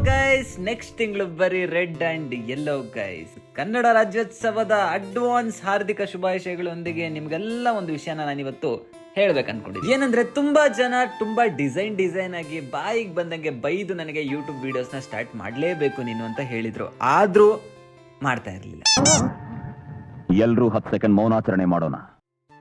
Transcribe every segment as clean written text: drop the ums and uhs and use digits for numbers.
Guys, next ತಿಂಗಳು ಬರೀ red and yellow guys. Kannada ರಾಜ್ಯೋತ್ಸವದ ಅಡ್ವಾನ್ಸ್ ಹಾರ್ದಿಕ ಶುಭಾಶಯಗಳೊಂದಿಗೆ ನಿಮ್ಗೆಲ್ಲ ಒಂದು ವಿಷಯನ ನಾನಿವತ್ತು ಹೇಳ್ಬೇಕು ಅನ್ಕೊಂಡಿದ್ದೆ. ಏನಂದ್ರೆ ತುಂಬಾ ಜನ ತುಂಬಾ ಡಿಸೈನ್ ಆಗಿ ಬಾಯಿಗೆ ಬಂದಂಗೆ ಬೈದು ನನಗೆ ಯೂಟ್ಯೂಬ್ ವಿಡಿಯೋಸ್ ನ ಸ್ಟಾರ್ಟ್ ಮಾಡ್ಲೇಬೇಕು ನೀನು ಅಂತ ಹೇಳಿದ್ರು. ಆದ್ರೂ ಮಾಡ್ತಾ ಇರ್ಲಿಲ್ಲ. ಎಲ್ರೂ 10 ಸೆಕೆಂಡ್ ಮೌನಾಚರಣೆ ಮಾಡೋಣ.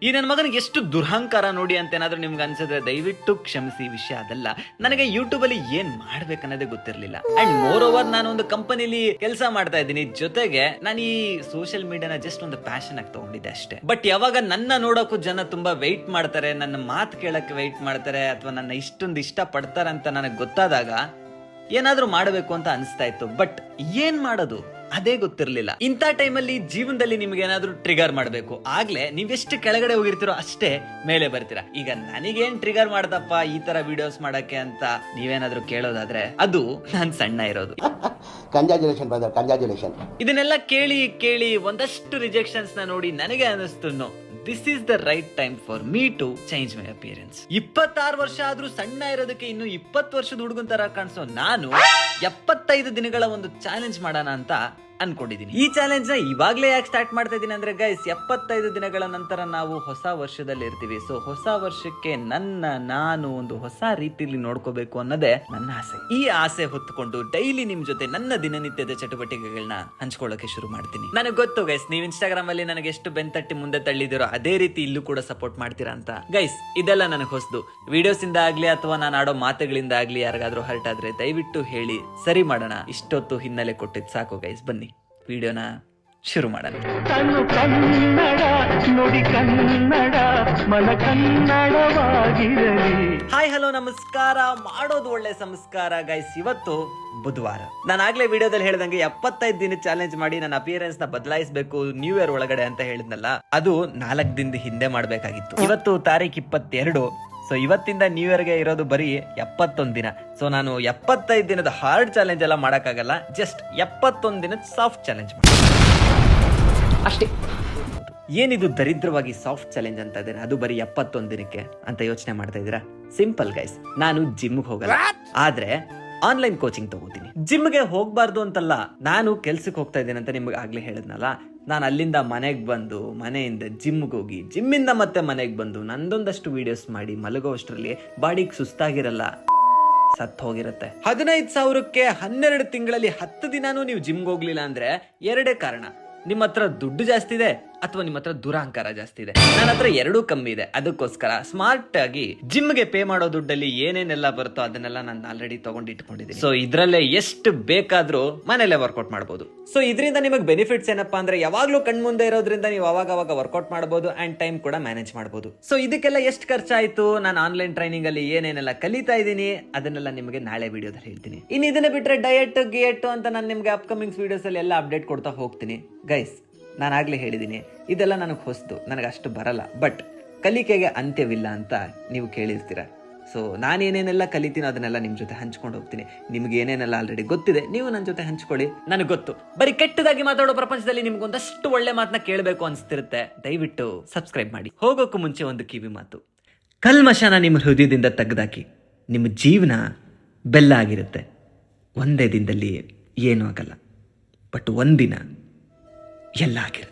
ಈ ನನ್ನ ಮಗನಿಗೆ ಎಷ್ಟು ದುರಹಂಕಾರ ನೋಡಿ ಅಂತ ಏನಾದ್ರು ನಿಮ್ಗೆ ಅನ್ಸಿದ್ರೆ ದಯವಿಟ್ಟು ಕ್ಷಮಿಸಿ. ವಿಷಯ ಅದಲ್ಲ, ನನಗೆ ಯೂಟ್ಯೂಬ್ ಅಲ್ಲಿ ಏನ್ ಮಾಡ್ಬೇಕನ್ನೋದೇ ಗೊತ್ತಿರ್ಲಿಲ್ಲ. ಅಂಡ್ ಮೋರ್ ಓವರ್ ನಾನು ಒಂದು ಕಂಪನಿಲಿ ಕೆಲಸ ಮಾಡ್ತಾ ಇದ್ದೀನಿ, ಜೊತೆಗೆ ನಾನು ಈ ಸೋಷಿಯಲ್ ಮೀಡಿಯಾನ ಜಸ್ಟ್ ಒಂದು ಪ್ಯಾಷನ್ ಆಗಿ ತಗೊಂಡಿದ್ದೆ ಅಷ್ಟೇ. ಬಟ್ ಯಾವಾಗ ನನ್ನ ನೋಡೋಕು ಜನ ತುಂಬಾ ವೆಯ್ಟ್ ಮಾಡ್ತಾರೆ, ನನ್ನ ಮಾತು ಕೇಳಕ್ಕೆ ವೆಯ್ಟ್ ಮಾಡ್ತಾರೆ, ಅಥವಾ ನನ್ನ ಇಷ್ಟೊಂದು ಇಷ್ಟ ಪಡ್ತಾರೆ ಅಂತ ನನಗೆ ಗೊತ್ತಾದಾಗ ಏನಾದ್ರೂ ಮಾಡಬೇಕು ಅಂತ ಅನಿಸ್ತಾ ಇತ್ತು. ಬಟ್ ಏನ್ ಮಾಡೋದು ಅದೇ ಗೊತ್ತಿರ್ಲಿಲ್ಲ. ಇಂಥ ಟೈಮಲ್ಲಿ ಜೀವನದಲ್ಲಿ ನಿಮ್ಗೆ ಏನಾದ್ರೂ ಟ್ರಿಗರ್ ಮಾಡ್ಬೇಕು, ಆಗ್ಲೇ ನೀವೆಷ್ಟು ಕೆಳಗಡೆ ಹೋಗಿರ್ತೀರೋ ಅಷ್ಟೇ ಮೇಲೆ ಬರ್ತೀರಾ. ಈಗ ನನಗೇನ್ ಟ್ರಿಗರ್ ಮಾಡ್ದಪ್ಪ ಈ ತರ ವಿಡಿಯೋಸ್ ಮಾಡಕ್ಕೆ ಅಂತ ನೀವೇನಾದ್ರೂ ಕೇಳೋದಾದ್ರೆ ಅದು ನಾನ್ ಸಣ್ಣ ಇರೋದು. ಇದನ್ನೆಲ್ಲ ಕೇಳಿ ಒಂದಷ್ಟು ರಿಜೆಕ್ಷನ್ಸ್ ನ ನೋಡಿ ನನಗೆ ಅನಿಸ್ತು, this is the right time for me to change my appearance. 26 ವರ್ಷ ಆದ್ರೂ ಸಣ್ಣ ಇರೋದಕ್ಕೆ ಇನ್ನು 20 ವರ್ಷದ ಹುಡುಗನ್ ತರ ಕಾಣಿಸೋ ನಾನು 75 ದಿನಗಳ ಒಂದು ಚಾಲೆಂಜ್ ಮಾಡೋಣ ಅಂತ ಅನ್ಕೊಂಡಿದ್ದೀನಿ. ಈ ಚಾಲೆಂಜ್ ನ ಇವಾಗ್ಲೇ ಯಾಕೆ ಸ್ಟಾರ್ಟ್ ಮಾಡ್ತಾ ಇದ್ದೀನಿ ಅಂದ್ರೆ ಗೈಸ್, 75 ದಿನಗಳ ನಂತರ ನಾವು ಹೊಸ ವರ್ಷದಲ್ಲಿ ಇರ್ತೀವಿ. ಸೊ ಹೊಸ ವರ್ಷಕ್ಕೆ ನಾನು ಒಂದು ಹೊಸ ರೀತಿಯಲ್ಲಿ ನೋಡ್ಕೋಬೇಕು ಅನ್ನೋದೇ ನನ್ನ ಆಸೆ. ಈ ಆಸೆ ಹೊತ್ತುಕೊಂಡು ಡೈಲಿ ನಿಮ್ ಜೊತೆ ನನ್ನ ದಿನನಿತ್ಯದ ಚಟುವಟಿಕೆಗಳನ್ನ ಹಂಚ್ಕೊಳ್ಳೋಕೆ ಶುರು ಮಾಡ್ತೀನಿ. ನನಗೆ ಗೊತ್ತು ಗೈಸ್, ನೀವು ಇನ್ಸ್ಟಾಗ್ರಾಮ್ ಅಲ್ಲಿ ನನಗೆ ಎಷ್ಟು ಬೆಂತಟ್ಟಿ ಮುಂದೆ ತಳ್ಳಿದಿರೋ ಅದೇ ರೀತಿ ಇಲ್ಲೂ ಕೂಡ ಸಪೋರ್ಟ್ ಮಾಡ್ತೀರಾ ಅಂತ. ಗೈಸ್, ಇದೆಲ್ಲ ನನಗೆ ಹೊಸದು. ವಿಡಿಯೋಸ್ ಇಂದ ಆಗ್ಲಿ ಅಥವಾ ನಾನು ಆಡೋ ಮಾತುಗಳಿಂದ ಆಗ್ಲಿ ಯಾರಿಗಾದ್ರೂ ಹರ್ಟ್ ಆದ್ರೆ ದಯವಿಟ್ಟು ಹೇಳಿ, ಸರಿ ಮಾಡೋಣ. ಇಷ್ಟೊತ್ತು ಹಿನ್ನೆಲೆ ಕೊಟ್ಟಿದ್ ಸಾಕು ಗೈಸ್, ಬನ್ನಿ ವಿಡಿಯೋನ ಶುರು ಮಾಡೋಣ. ಹಾಯ್ ಹಲೋ ನಮಸ್ಕಾರ. ಮಾಡೋದು ಒಳ್ಳೆ ಸಂಸ್ಕಾರ ಗೈಸ್. ಇವತ್ತು ಬುಧವಾರ. ನಾನು ಆಗ್ಲೇ ವಿಡಿಯೋದಲ್ಲಿ ಹೇಳ್ದಂಗೆ 75 ದಿನ ಚಾಲೆಂಜ್ ಮಾಡಿ ನನ್ನ ಅಪಿಯರೆನ್ಸ್ ನ ಬದಲಾಯಿಸಬೇಕು ನ್ಯೂ ಇಯರ್ ಒಳಗಡೆ ಅಂತ ಹೇಳಿದ್ನಲ್ಲ, ಅದು 4 ದಿನದ ಹಿಂದೆ ಮಾಡ್ಬೇಕಾಗಿತ್ತು. ಇವತ್ತು ತಾರೀಖ್ 22. ಸೊ ಇವತ್ತಿಂದ ನ್ಯೂ ಇಯರ್ಗೆ ಇರೋದು ಬರೀ 71 ದಿನ. ಸೊ ನಾನು 75 ದಿನದ ಹಾರ್ಡ್ ಚಾಲೆಂಜ್ ಎಲ್ಲ ಮಾಡಕ್ಕಾಗಲ್ಲ, ಜಸ್ಟ್ 71 ದಿನದ ಸಾಫ್ಟ್ ಚಾಲೆಂಜ್ ಮಾಡಿ ಅಷ್ಟೇ. ಏನಿದು ದರಿದ್ರವಾಗಿ ಸಾಫ್ಟ್ ಚಾಲೆಂಜ್ ಅಂತ ಇದ್ದೇನೆ, ಅದು ಬರೀ 71 ದಿನಕ್ಕೆ ಅಂತ ಯೋಚನೆ ಮಾಡ್ತಾ ಇದ್ದೀರಾ? ಸಿಂಪಲ್ ಗೈಸ್, ನಾನು ಜಿಮ್ಗೆ ಹೋಗಲ್ಲ, ಆದ್ರೆ ಆನ್ಲೈನ್ ಕೋಚಿಂಗ್ ತಗೋತೀನಿ. ಜಿಮ್ಗೆ ಹೋಗ್ಬಾರ್ದು ಅಂತಲ್ಲ, ನಾನು ಕೆಲ್ಸಕ್ಕೆ ಹೋಗ್ತಾ ಇದ್ದೇನೆ ಅಂತ ನಿಮ್ಗೆ ಆಗ್ಲೇ ಹೇಳಿದ್ನಲ್ಲ. ನಾನು ಅಲ್ಲಿಂದ ಮನೆಗೆ ಬಂದು, ಮನೆಯಿಂದ ಜಿಮ್ಗೆ ಹೋಗಿ, ಜಿಮ್ಮಿಂದ ಮತ್ತೆ ಮನೆಗೆ ಬಂದು ನಂದೊಂದಷ್ಟು ವಿಡಿಯೋಸ್ ಮಾಡಿ ಮಲಗೋಷ್ಟರಲ್ಲಿ ಬಾಡಿಗೆ ಸುಸ್ತಾಗಿರಲ್ಲ, ಸತ್ತು ಹೋಗಿರುತ್ತೆ. 15,000ಕ್ಕೆ 12 ತಿಂಗಳಲ್ಲಿ 10 ದಿನಾನು ನೀವು ಜಿಮ್ಗೆ ಹೋಗ್ಲಿಲ್ಲ ಅಂದ್ರೆ 2 ಕಾರಣ. ನಿಮ್ಮ ಹತ್ರ ದುಡ್ಡು ಜಾಸ್ತಿ ಇದೆ ಅಥವಾ ನಿಮ್ಮ ಹತ್ರ ದುರಹಂಕಾರ ಜಾಸ್ತಿ ಇದೆ. ನನ್ನ ಹತ್ರ 2 ಕಮ್ಮಿ ಇದೆ. ಅದಕ್ಕೋಸ್ಕರ ಸ್ಮಾರ್ಟ್ ಆಗಿ ಜಿಮ್ಗೆ ಪೇ ಮಾಡೋ ದುಡ್ಡಲ್ಲಿ ಏನೇನೆಲ್ಲ ಬರುತ್ತೋ ಅದನ್ನೆಲ್ಲ ನಾನು ಆಲ್ರೆಡಿ ತಗೊಂಡಿಟ್ಕೊಂಡಿದ್ದೀನಿ. ಸೊ ಇದ್ರಲ್ಲೇ ಎಷ್ಟು ಬೇಕಾದ್ರೂ ಮನೇಲೆ ವರ್ಕೌಟ್ ಮಾಡಬಹುದು. ಸೊ ಇದರಿಂದ ನಿಮಗೆ ಬೆನಿಫಿಟ್ಸ್ ಏನಪ್ಪಾ ಅಂದ್ರೆ, ಯಾವಾಗ್ಲೂ ಕಣ್ಮುಂದೆ ಇರೋದ್ರಿಂದ ನೀವು ಅವಾಗ ವರ್ಕೌಟ್ ಮಾಡಬಹುದು ಅಂಡ್ ಟೈಮ್ ಕೂಡ ಮ್ಯಾನೇಜ್ ಮಾಡಬಹುದು. ಸೊ ಇದಕ್ಕೆಲ್ಲ ಎಷ್ಟು ಖರ್ಚಾಯ್ತು, ನಾನು ಆನ್ಲೈನ್ ಟ್ರೈನಿಂಗ್ ಅಲ್ಲಿ ಏನೇನೆಲ್ಲ ಕಲಿತಾ ಇದ್ದೀನಿ ಅದನ್ನೆಲ್ಲ ನಿಮಗೆ ನಾಳೆ ವಿಡಿಯೋದಲ್ಲಿ ಹೇಳ್ತೀನಿ. ಇನ್ನು ಇದನ್ನ ಬಿಟ್ರೆ ಡಯಟ್ ಗಿಯಟ್ ಅಂತ ನಾನು ನಿಮ್ಗೆ ಅಪ್ಕಮಿಂಗ್ ವಿಡಿಯೋಸ್ ಅಲ್ಲಿ ಎಲ್ಲ ಅಪ್ಡೇಟ್ ಕೊಡ್ತಾ ಹೋಗ್ತೀನಿ. ಗೈಸ್, ನಾನು ಆಗ್ಲೇ ಹೇಳಿದ್ದೀನಿ, ಇದೆಲ್ಲ ನನಗೆ ಹೊಸದು, ನನಗೆ ಅಷ್ಟು ಬರಲ್ಲ. ಬಟ್ ಕಲಿಕೆಗೆ ಅಂತ್ಯವಿಲ್ಲ ಅಂತ ನೀವು ಕೇಳಿರ್ತೀರ. ಸೊ ನಾನೇನೇನೆಲ್ಲ ಕಲಿತೀನೋ ಅದನ್ನೆಲ್ಲ ನಿಮ್ ಜೊತೆ ಹಂಚ್ಕೊಂಡು ಹೋಗ್ತೀನಿ. ನಿಮ್ಗೆ ಏನೇನೆಲ್ಲ ಆಲ್ರೆಡಿ ಗೊತ್ತಿದೆ, ನೀವು ನನ್ನ ಜೊತೆ ಹಂಚ್ಕೊಳ್ಳಿ. ನನಗೆ ಗೊತ್ತು, ಬರೀ ಕೆಟ್ಟದಾಗಿ ಮಾತಾಡೋ ಪ್ರಪಂಚದಲ್ಲಿ ನಿಮ್ಗೊಂದಷ್ಟು ಒಳ್ಳೆ ಮಾತನ್ನ ಕೇಳಬೇಕು ಅನ್ಸ್ತಿರುತ್ತೆ. ದಯವಿಟ್ಟು ಸಬ್ಸ್ಕ್ರೈಬ್ ಮಾಡಿ. ಹೋಗೋಕ್ಕೂ ಮುಂಚೆ ಒಂದು ಕಿವಿ ಮಾತು, ಕಲ್ಮಶನ ನಿಮ್ಮ ಹೃದಯದಿಂದ ತೆಗೆದಾಕಿ. ನಿಮ್ಮ ಜೀವನ ಬೆಲ್ಲ ಆಗಿರುತ್ತೆ. ಒಂದೇ ದಿನದಲ್ಲಿ ಏನೂ ಆಗಲ್ಲ, ಬಟ್ ಒಂದಿನ ಎಲ್ಲ ಆಗಿರುತ್ತೆ.